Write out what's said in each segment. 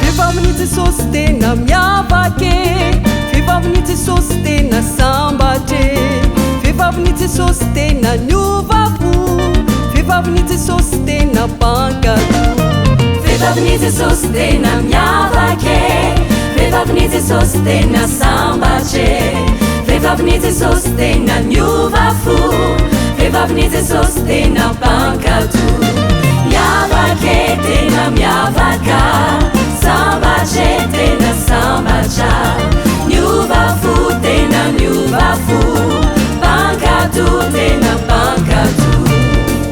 Vehivavy Jesosy tena miavake, vehivavy Jesosy tena sambatre, vehivavy Jesosy tena niovako, vehivavy Jesosy tena mpankalo. Vehivavy Jesosy tena miavake, vehivavy Jesosy tena sambatre, vehivavy Jesosy tena niovako, vehivavy Jesosy tena mpankalo. Miavake tena miavaka, sambatre tena sambatra, niovako tena niovako, mpankalo tena mpankalo.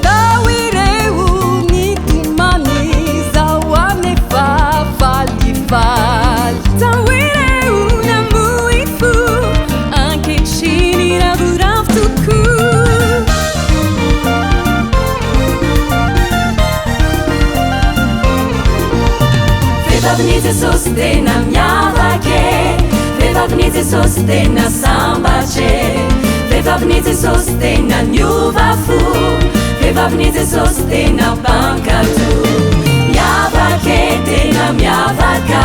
Tao ireo nitomany zao anefa falifaly, tao ireo namoy fo ankehitriny ravoravo tokoa. Vehivavy Jesosy tena miavake, vehivavy Jesosy tena sambatre, vehivavy Jesosy tena niovako, vehivavy Jesosy tena mpankalo. Miavake tena miavaka,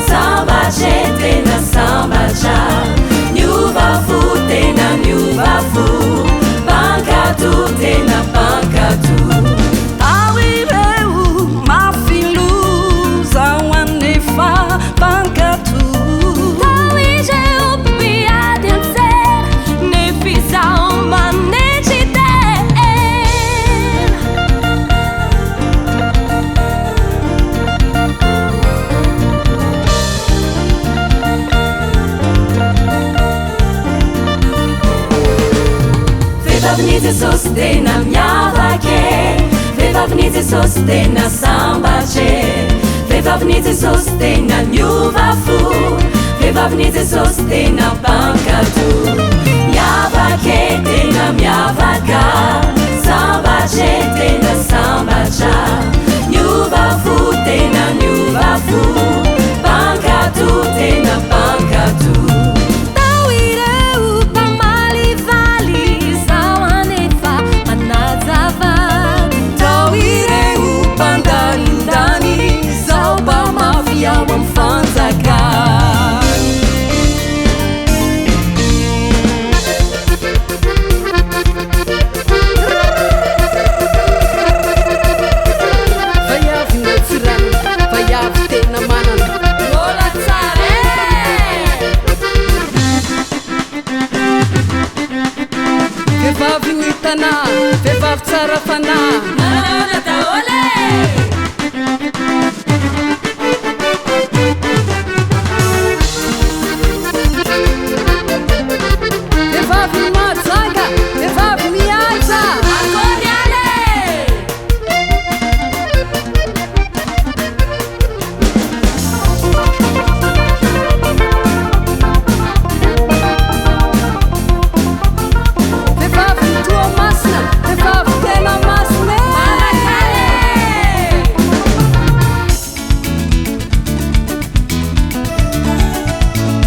sambatre tena sambatra, niovako tena niovako, mpankalo tena mpankalo. Tao ireo mafilo zao anefa mpankalo, tao ireo mpiady antsena nefa izao manetry tena. Vehivavy Jesosy tena miavake, vehivavy Jesosy tena sambatre, vehivavy Jesosy tena niovako, vehivavy Jesosy tena mpankalo. Miavake tena miavaka, sambatre tena sambatra, niovako tena niovako, mpankalo tena mpankalo. Tao ireo mpamalivaly zao anefa manazavany, tao ireo mpandalindany zao mba mafy ao amy fanjakany. Vaiavy natsirana, vaiavy tena manana, Mbola tsara vehivavy ny tanà, vehivavy tsara fanahy. manana daholo. Vehivavy majanga, vehivavy mihaja, Akory ale. vehivavy toa masina, vehivavy tena masina.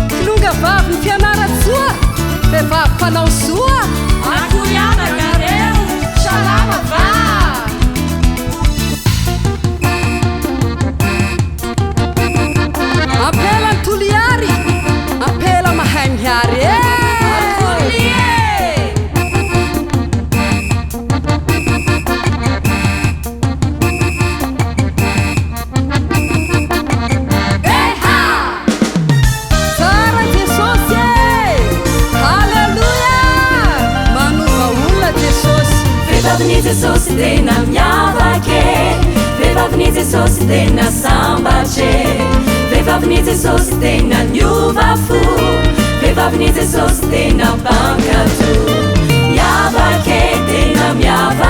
Kilonga vavy ny fianara-tsoa, vehivavy mpanao soa. Akory anagareo, salama va. Apela ny toliary, apela mahay miary e. Akory e. Eha! Tsara Jesosy e! Haleluia! Manova olona Jesosy. Vehivavy Jesosy tena miavake, vehivavy Jesosy tena sambatre, vehivavy Jesosy tena niovako, vehivavy Jesosy tena mpankalo. Miavake tena miavaka.